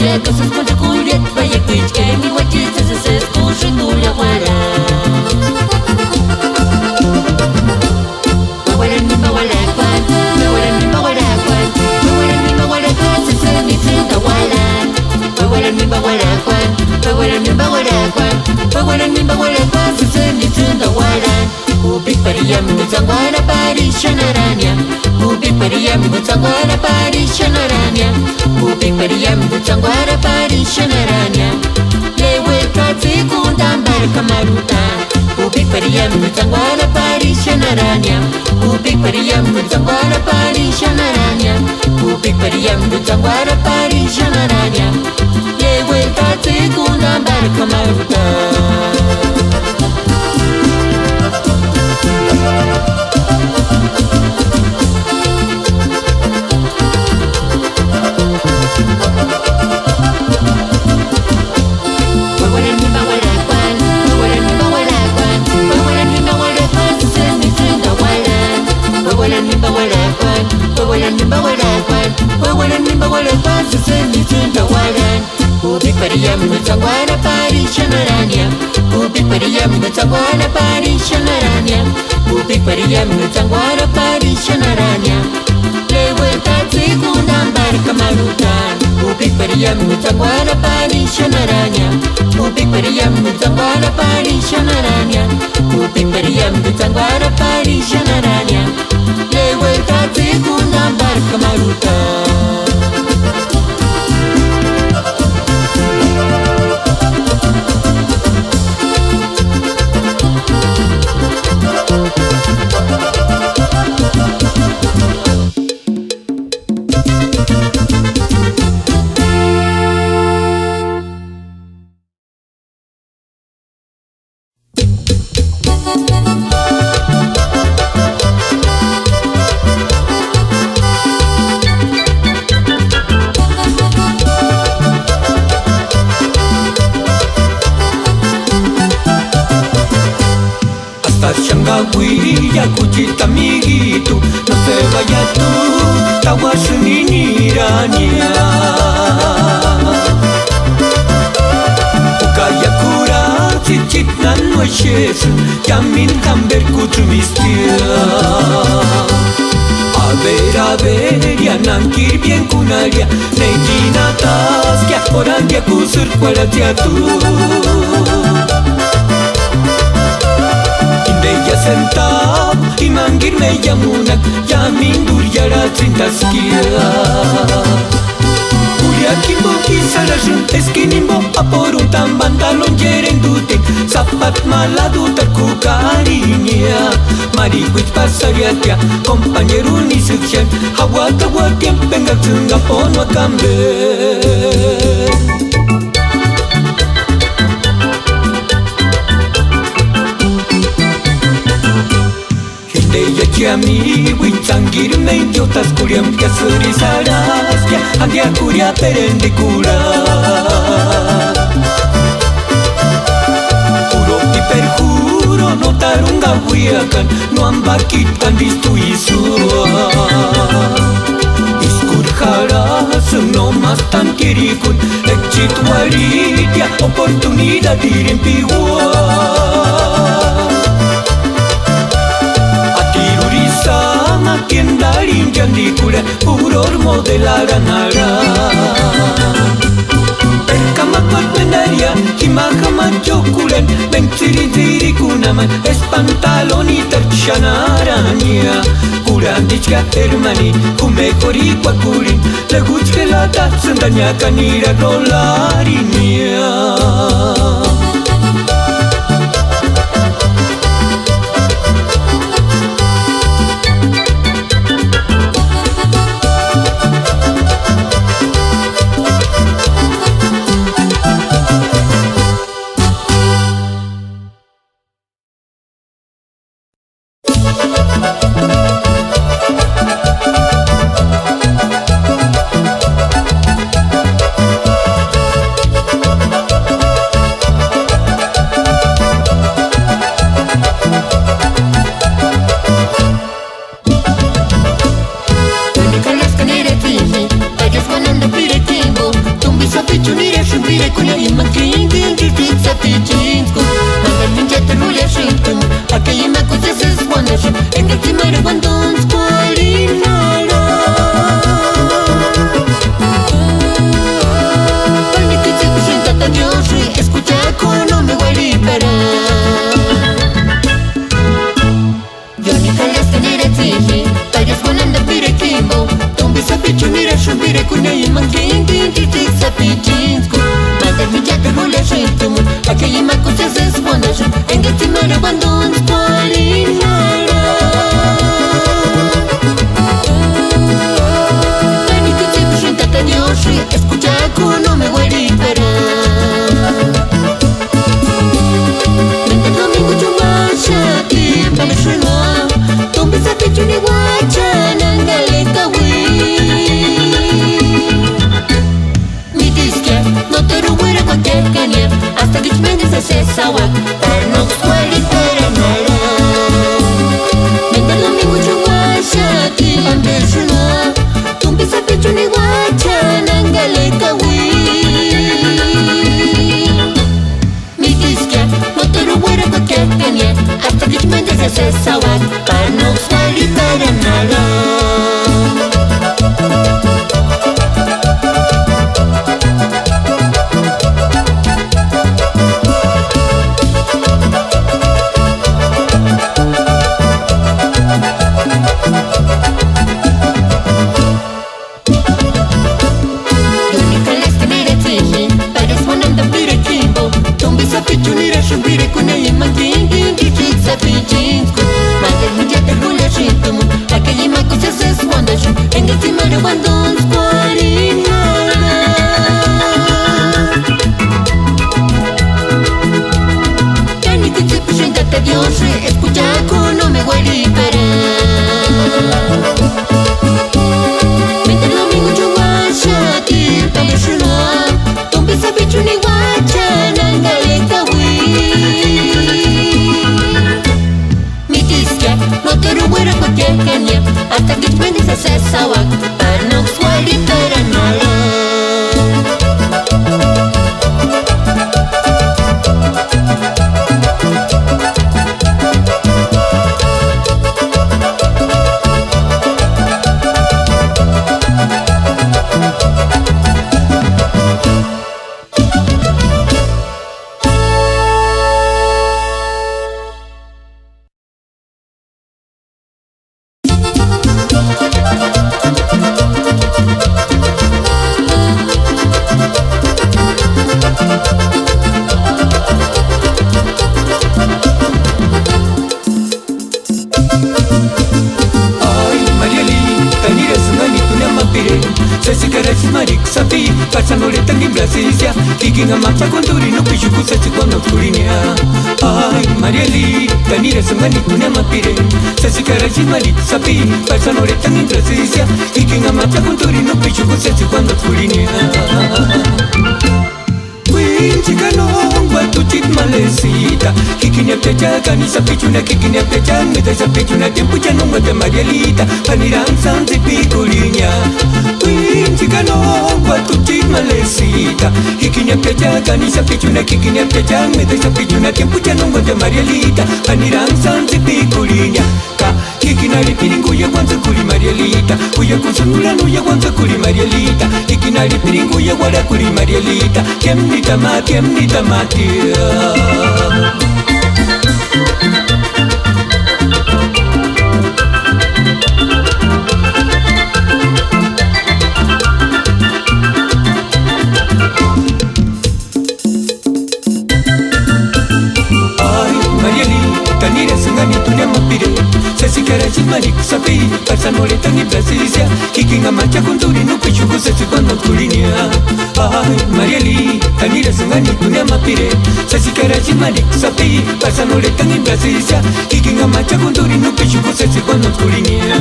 Kulia kasas kunja kulia Vaya kuich kaya mi wachis Sasa kusha kulia wala Bawalan mi bawala kwan Bawalan mi bawala kwan Bawalan mi bawala kwan Sasa mi trinta wala Bawalan mi bawala kwan Bawalan mi bawala kwan Bawalan mi bawala kwan Sasa mi trinta wala Ubik pariyam Mutsangwana pari shanaranya Ubik pariyam Mutsangwana pari shanaranya Ubik pariyam Mutsangwana pari shanaranya Lewe katsi kundambar kamaruta Ubik pariyam Mutsangwana pari shanaranya Ubik pariyam Mutsangwana pari shanaranya Ubik pariyam Mutsangwana pari shanaranya Lewe katsi kundambar kamaruta Ubik pariyam Mutsangwana pari shanaranya Ubik pariyam Mutsangwana pari shanaranya Ubik pariyam Mutsangwana pari shanaranya Lewe tatsi kundambar kamarutan Ubik pariyam Mutsangwana pari shanaranya Ubik pariyam Mutsangwana pari shanaranya Ubik pariyam Mutsangwana pari shanaranya Lewe tatsi kundambar kamarutan Huilla cuchita amiguito, no se vaya tú, tawashuniniranya. Ukaya kura chichit nanueshes, yamin hamber kuchumistia. A ver, ya nankir bien kunaria, neijina taskia, orangia kusur kwalatia tu. Bella sentado y mangir me yamunak yamin duryara trintaskia Kuria kimbo kisarashun eskinimbo aporun tan pantalon yerendute zapat maladuta kukarinya Marihuich pasariatia compañero ni sukshan hawaka wakien pengak tunga pono akambe Yami wichangir me yotas kuriam kasuri saraskia andia kuria perendicula Juro y perjuro no tarunga huiacan no ambaquitan visto isua Iskur jaras no más tan kirikun exituaritia oportunidad irimpigua Sama quien darin yandikura puror modelaranaran Perkamakwat menaria kimakaman chokuran Benchiri kunaman espantalonita chanaranya Kurandichka hermani kumekori kwakurin Leguchke la tatsundanya kanira rolarinia Wara wandon squarinada. Yani kitse presentarte Dios escucha con no me guari para. Mente domingo chuasha ti palishno. Tombi sabichu ni wacha nangaleta wi. Mi disque no te lo voy a cualquier caña hasta que vendes a ser sawak para no suari para nada. Kikinga macha konduri no pishu kusatsi kono kurinya. Ay Marieli, tanire sungani kunya mapire. Sasikara shimari sapi, pasano re tangin prasisya. Kikinga macha konduri no pishu kusatsi kono kurinya. Winchika no watu chit malesita. Kikinya pecha kani sapichuna kikinya pecha meda sapichuna tempu chano mata Marielita. Panirang santi pikurinya. Winchika no watu chit malesita. Kikinya pecha kani sapichuna kikinya pecha meda sapichuna tempu chano mata Marielita. Panirang santi pikurinya. Ka kikina ripiringu ya kwanza kuri Marielita. Uya kusangula no ya kwanza kuri Marielita. Kikina ripiringu ya wada kuri Marielita. Kemnita mati. Tanira sungani tunya mapire. Sasikara shimari kusapi pasanore tangi prasisya. Kikinga macha kunduri no pishu kusatsi kono kurinya. Ay Marieli, tanira sungani tunya mapire. Sasikara shimari kusapi pasanore tangi prasisya. Kikinga macha kunduri no pishu kusatsi kono kurinya.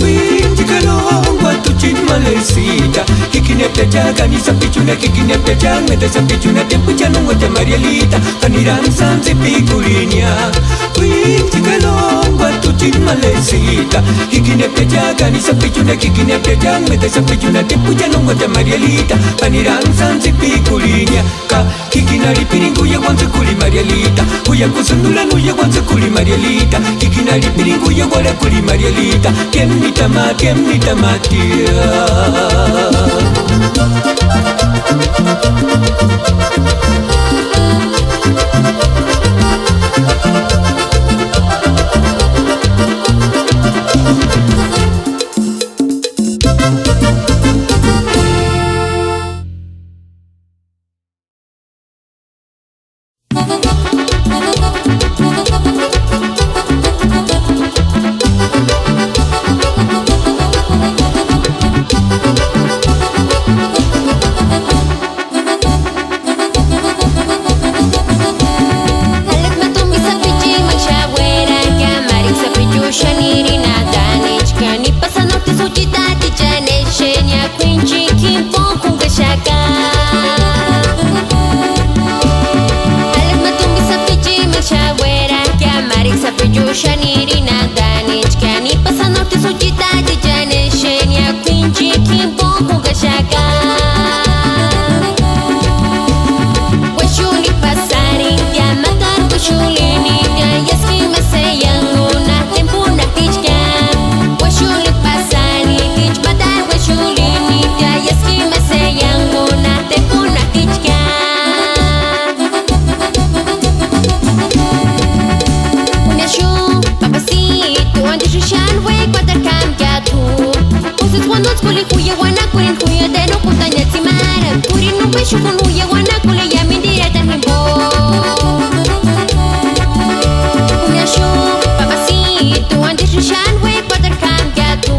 Winchika no watu chit malesita. Kikinya pecha kani sapichuna kikinya pecha meda sapichuna tempu chano ngote Marielita. Panirang santi pikurinya. Winchika no watu chit malesita. Kikinya pecha kani sapichuna kikinya pecha meda sapichuna tempu chano ngote Marielita. Panirang santi pikurinya. Ka kikina ripiringu ya kwanza kuri Marielita. Uya kusandula no ya kwanza kuri Marielita. Kikina ripiringu ya wada kuri Marielita. Kemnita mati. Shukunuya wanakule ya mindira tanimbo Unyashu papasito andi shushan we padar kam gatu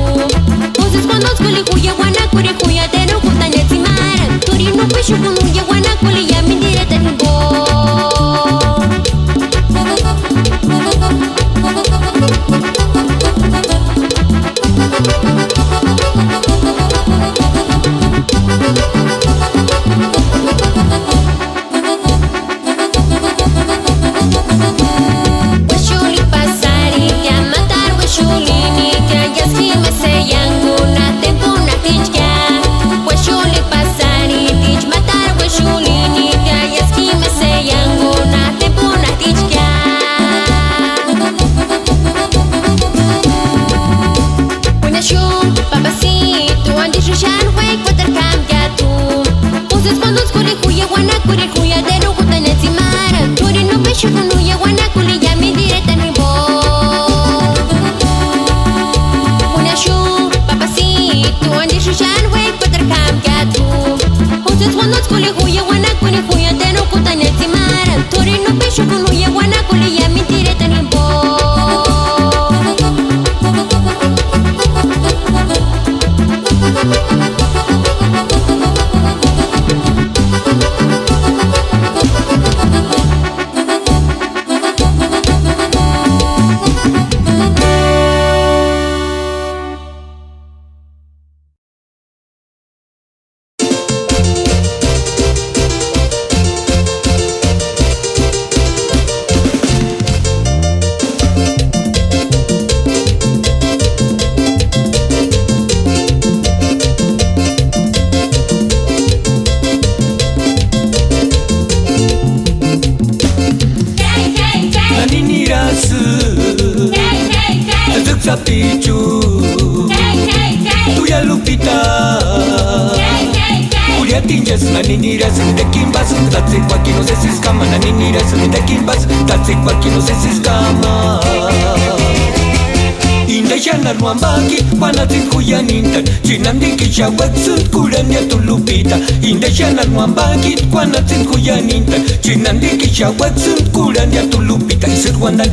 Jawab sengkulan ya tulupita isir wandan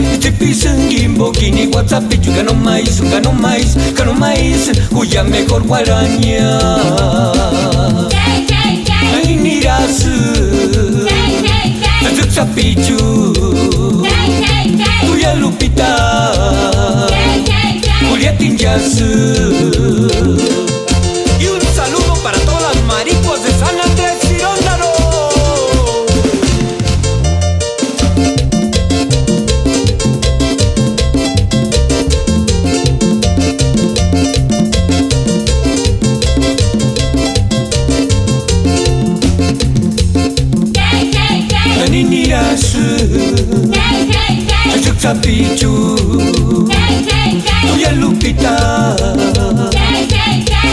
Itipi senggimbo kini WhatsApp juga no mais Kuya mejor guaraña Ini rasu Tetap sapicu Kuya Lupita Kuya Tinjasu. Y un saludo para todas las maricuas de San Andrés Giróndalo. Sapichu Kuya Lupita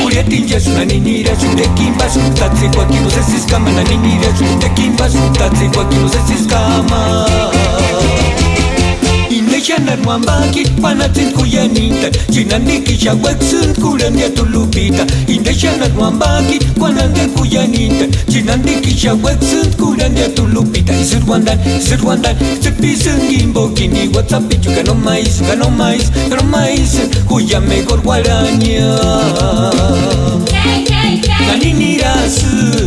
Kuya Tinjasu naninira de kimbasu tatsi kwa kino se siskama naninira de kimbasu tatsi kwa kino se siskama Indeshana nwambaki panatin kuya ninta Chinandiki shawaksun kuran ya tulupita Indeshana nwambaki panatin kuya ninta Chinandiki shawaksun kuran ya tulupita Isir wandan Sepi senggimbo kini WhatsApp juga no mais Kuya mejor guaraña Nanini rasu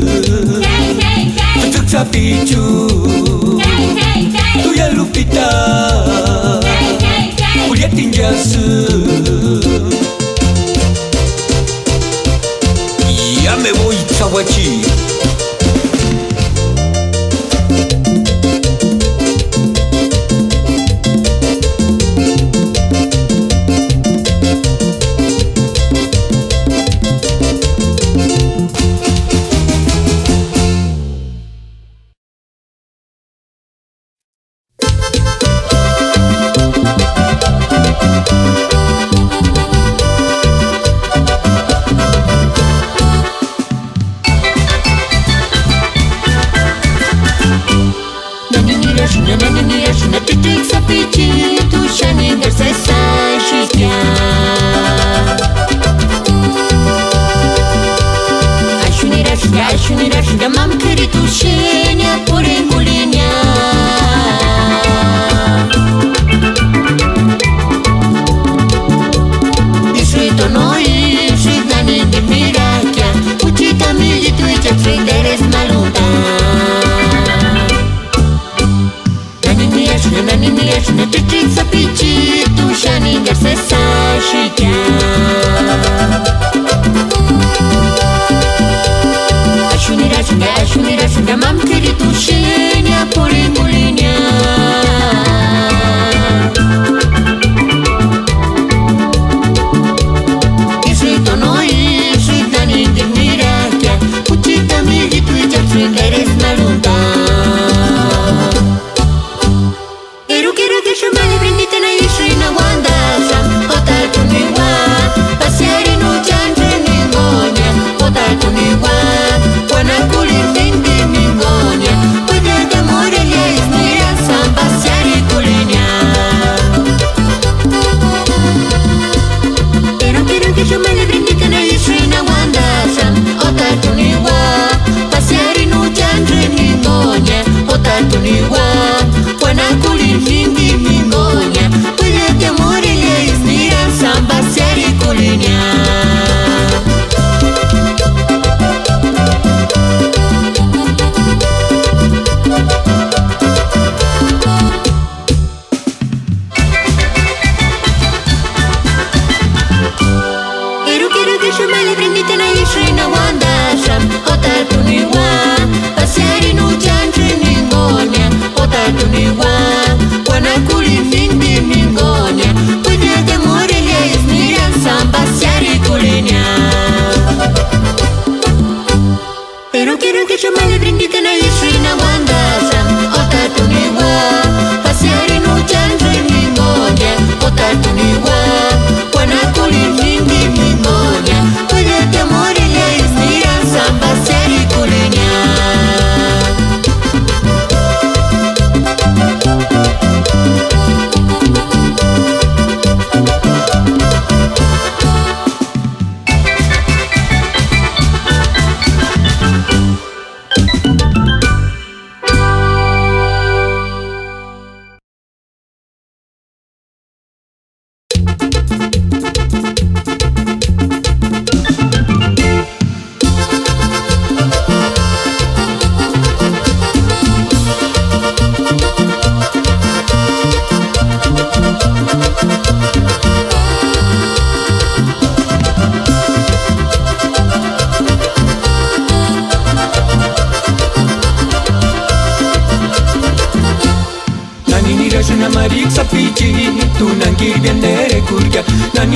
Tetap sapichu Kuya Lupita Kuya Tinjasu. Ya me voy, Tzahuachi.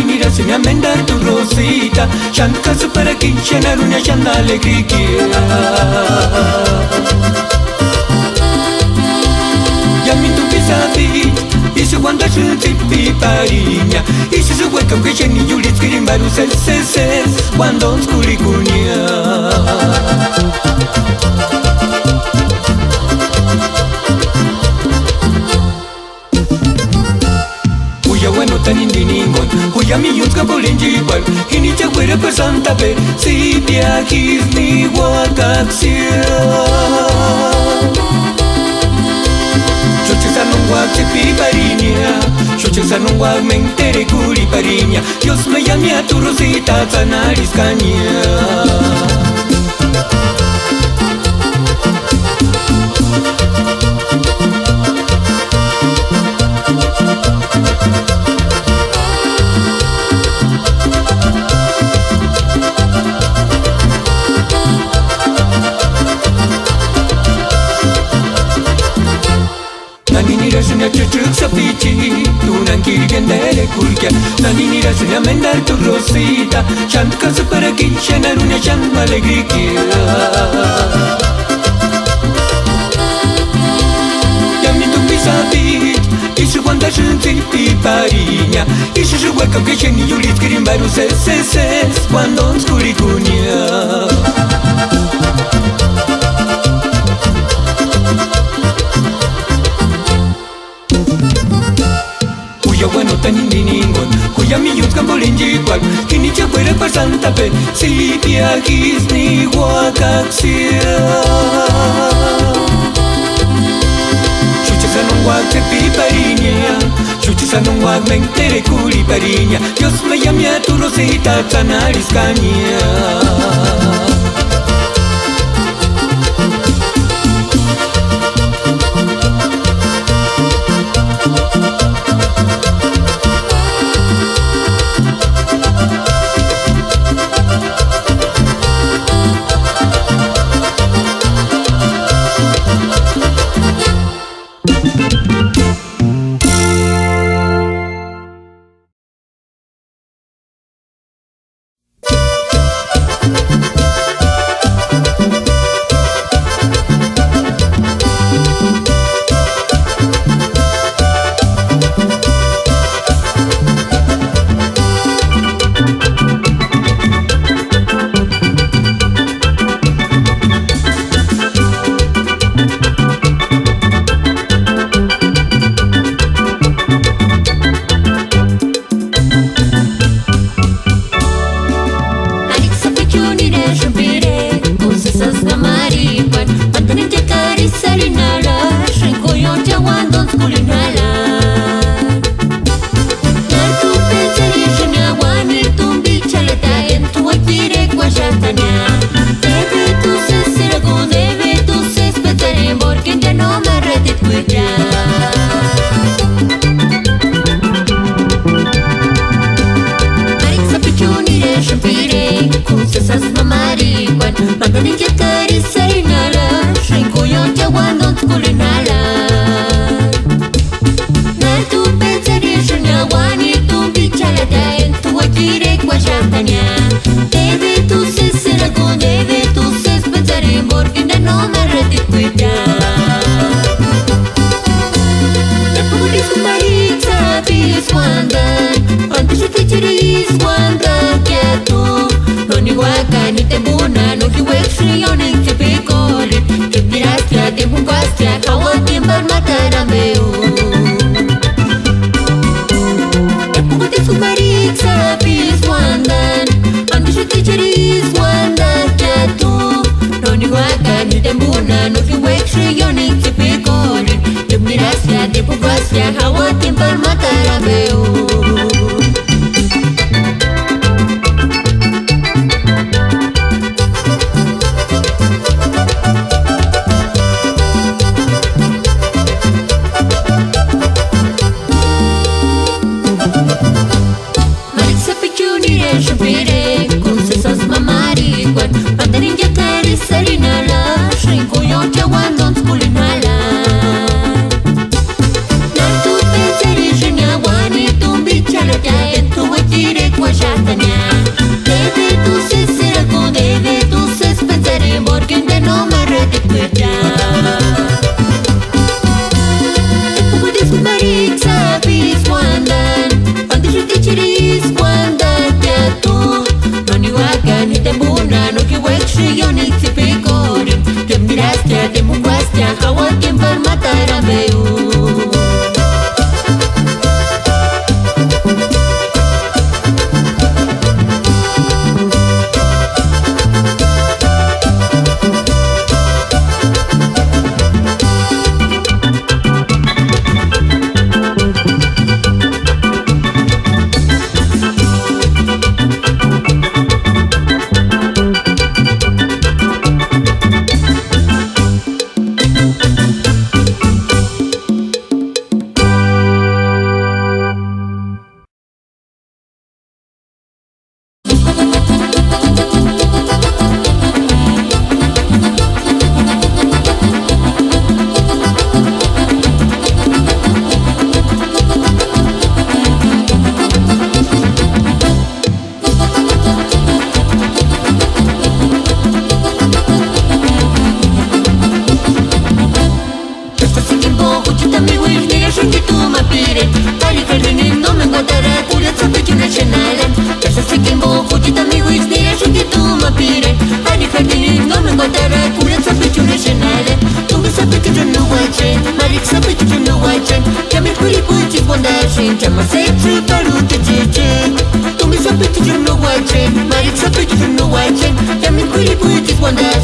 Naninira sunya mendar tu rosita Shanka supara kinshana runya shanda alegria Yamintu pisavit Isu wanda shunti piparinya Isu su wake up kisheni yulit kirimbaru ses Wando skuli kunya Bueno tanindiningon Huya mi yunska bolinjibal Hini chakwera per santa pe Si viajis ni wakaxia Xoche sanungwak chepi pariña Xoche sanungwak mentere kuri pariña Dios me llame a tu rosita Zanaris caña Naninira sunya chuchuk sapichi Tunan kiri gendere kulkia Naninira sunya mendar tu rosita Shanka supara kinshana runya shan alegria Yamintu pisavit Isu wanda shunti pipariña Isu su wake up kisheni yulit kirimbaru ses Wando skuli kunya Bueno tanindiningon Huya mi yunska bolinjibal Kini chakwera per santa pe Si viajis ni wakaxia Xuche sanungwak chepi pariña Xuche sanungwak mentere kuri pariña Dios me llame a tu rosita Zanaris caña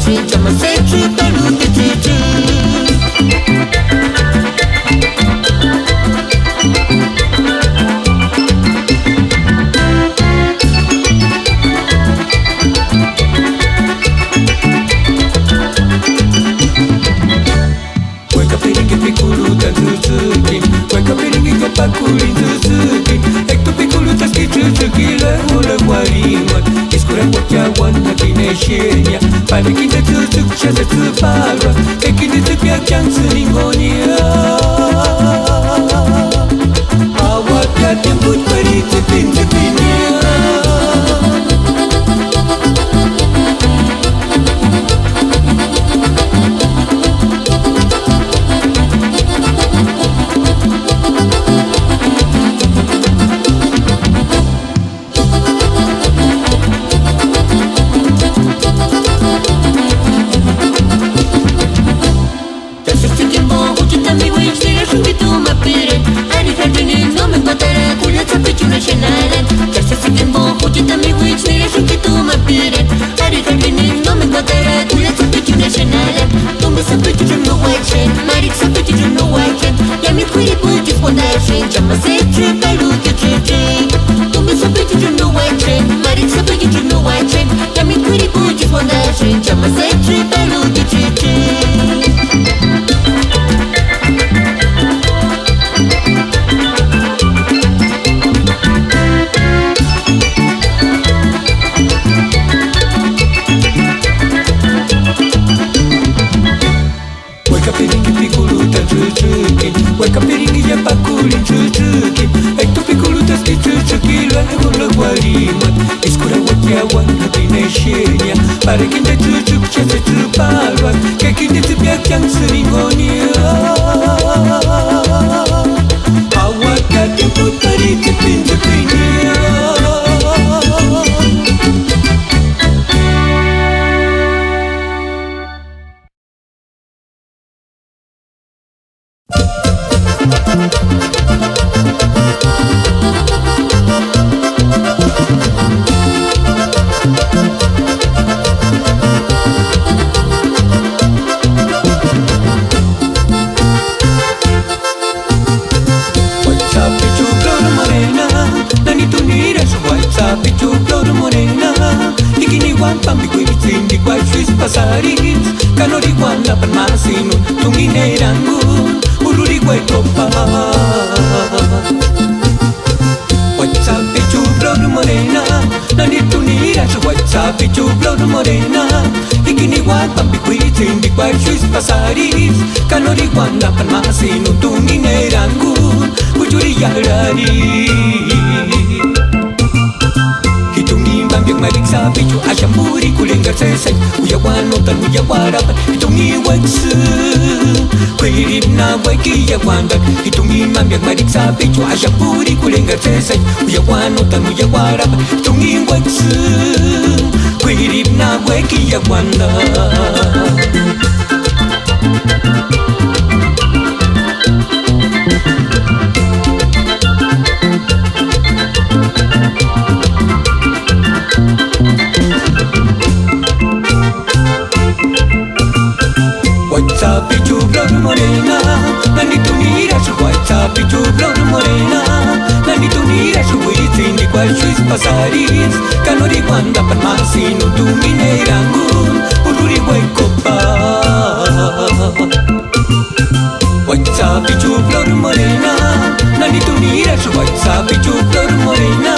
sin llama se chupa luz de chuchu. Pakulin Suzuki Ekto pikulutas ki Suzuki Lehula walimat Iskura wajawan hakine shenya Pada kita Suzuki shasa tsupara Ekini tsupiak yang seningonia Awak ya temput pari tepin-tepinnya Llama se chupa luz de chuchu. Tumi sabe que eu não é chen, Marik sabe que eu não é chen. Yami kuri puji fondation. Llama se chupa luz de chuchu. Weka piringi ya pakulin Suzuki Ekto pikulutas ki Suzuki Lehula walimat Iskura wajawan hakine shenya Pada kita Suzuki shasa tsupara Kekini tsupiak yang seningonia Awak ya temput pari tepin-tepinnya Pasaris, kanori wanda pan masinun, tungine rangun, uluri guay copa. WhatsApp pichu blor morena, nani tunira su WhatsApp pichu blor morena, ikini wan pampi kuitin di guay suis pasaris, kanori wanda pan masinun, tungine rangun, ujuri yarari. Hitungi mambiang marik sa pichu asyamburi kulengar sesek Uyawan notan uyawarapan Hitungi waksu Kuirip na waiki yawandan Hitungi mambiang marik sa pichu asyamburi kulengar sesek Uyawan notan uyawarapan Hitungi waksu Kuirip na waiki yawandan WhatsApp pichu blor morena, nani tunira su WhatsApp pichu blor morena, nani tunira su witin di cual suis pasaris, kanori wanda pan masinu tumine rangun, uluri guay copa. WhatsApp pichu blor morena, nani tunira su WhatsApp pichu blor morena,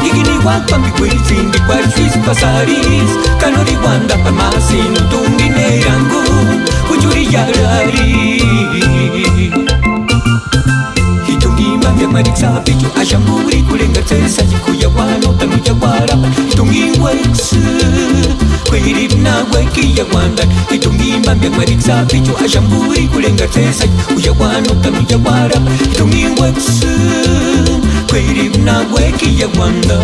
ikini wak pampi witin di cual suis pasaris, kanori wanda pan masinu tumine rangun. Ujuri yarari Hitungi mambiang marik sa pichu asyamburi kulengar sesaj Kuyawano tanu yawarapan Hitungi waksu Kuirip na waiki yawandan Hitungi mambiang marik sa pichu asyamburi kulengar sesaj Kuyawano tanu yawarapan Hitungi waksu Kuirip na waiki yawandan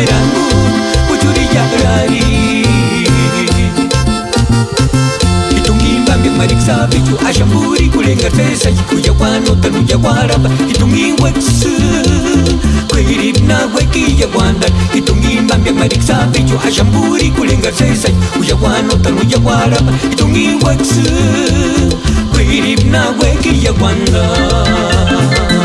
erangun Puchurilla rari Marik sabi ju ashamburi kulenga tesa kuya wano tanuya waraba itungi wetsu kwirip na weki ya wandan itungi mbambia marik sabi ju ashamburi kulenga tesa kuya wano tanuya waraba itungi wetsu kwirip na weki ya wandan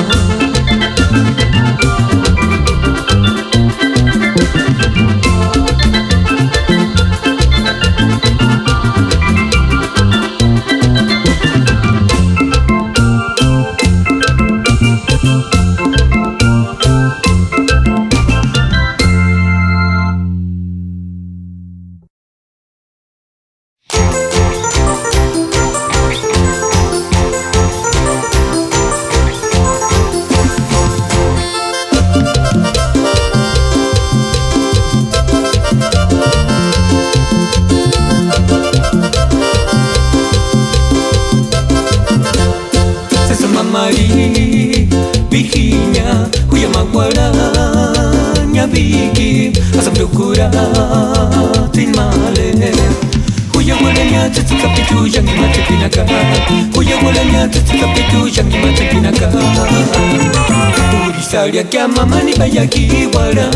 Mari bikinya huya magwala nya biki asam dokura tin male huya wala nya tsika pitu jangi matipinaka huya wala nya tsika pitu jangi matipinaka Urisalia kya mama ni bayaki wala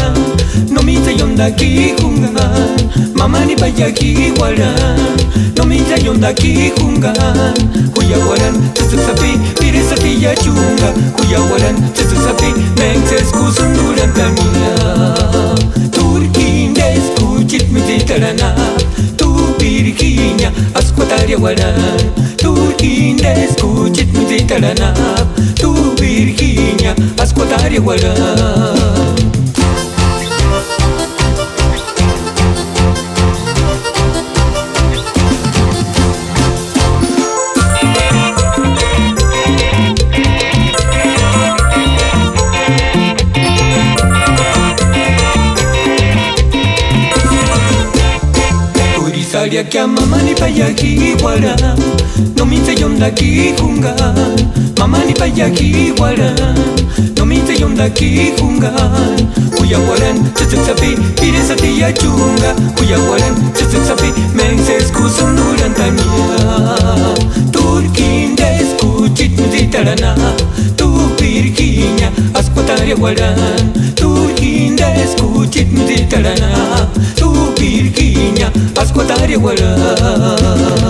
no mita yonda ki kungan mama ni bayaki wala no mita yonda ki kungan huya walan tsapi pirisati ya chunga huya walan tsapi mengses kusunduran tania turkindes kuchit mitarana tu birkinya askwataria walan turkindes kuchit mitarana tu birkinya askwataria walan Salia kya mama ni bayaki wala no mita yonda ki kungan mama ni bayaki wala no mita yonda ki kungan huya walan tsapi piresati ya chunga huya walan tsapi mengses kusunuran tania turkindes kuchit mitarana tu birkinya askwataria walan turkindes kuchit mitarana tu birkinya askwataria walan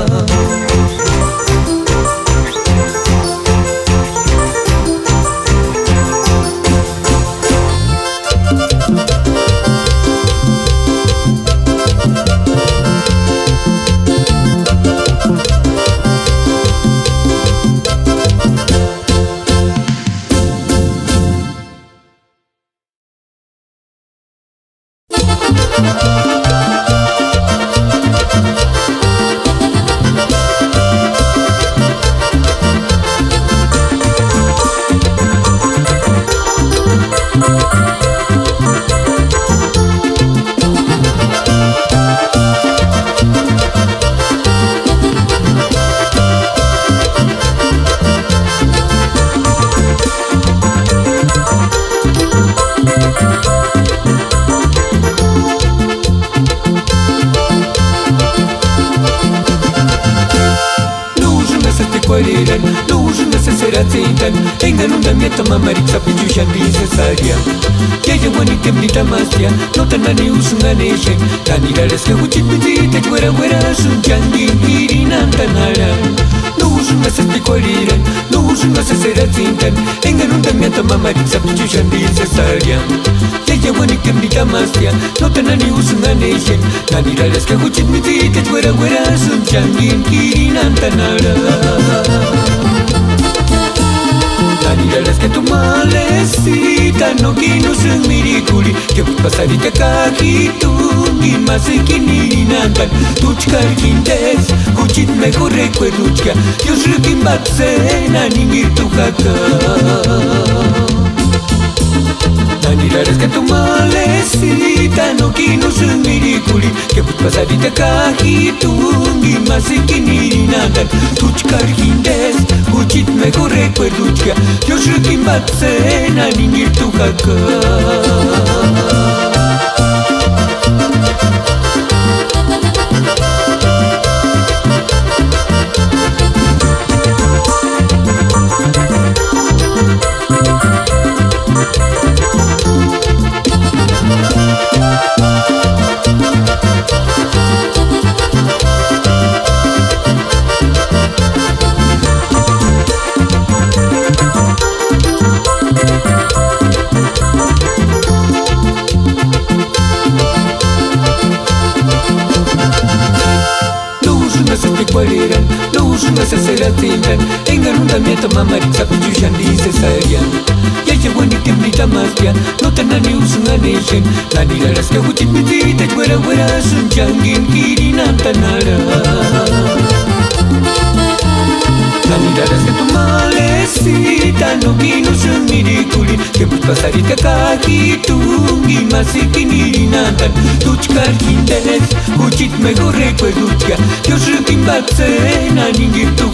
Нужно сосредоточиться, engano na minha tama mariksa piju shandi cesaria. Yaya wani temni tamasya, no tanani usunganishe. Tani rareske huchipiti te wera sunjangi irinan tanara. Нужно сосредоточиться, нужно сосредоточиться, engano na minha tama mariksa piju shandi cesaria. Yaya wani temni tamasya, no tanani usunganishe. Tani rareske huchipiti te wera sunjangi irinan tanara. Taniralas que tu malecita no quiero ser miriculi que pasarita cajitu ni más que ni nada tuchkar kindes kuchit mejor recuerduchka Dios rekin batsena ningir tu kaka Taniralas que tu malecita no quiero ser miriculi que pasarita cajitu ni más que ni nada tuchkar kindes kuchit mejor recuerduchka Dios rekin batsena ningir tu kaka pareran lo usun asa seratindan engarunda mieta mamarita pichushan dice sarian ya llevo ni temblita más ya no tanani usun aneshen nani laras que huchit mitita fuera fuera sun changin kirinan tanara nani laras que tu malecita no vino sun mirikuli que pues pasarita kakitungi masikinirinan tuchkar kindenes huchit mejor recuerdo yo soy quien va a ser a ningún tu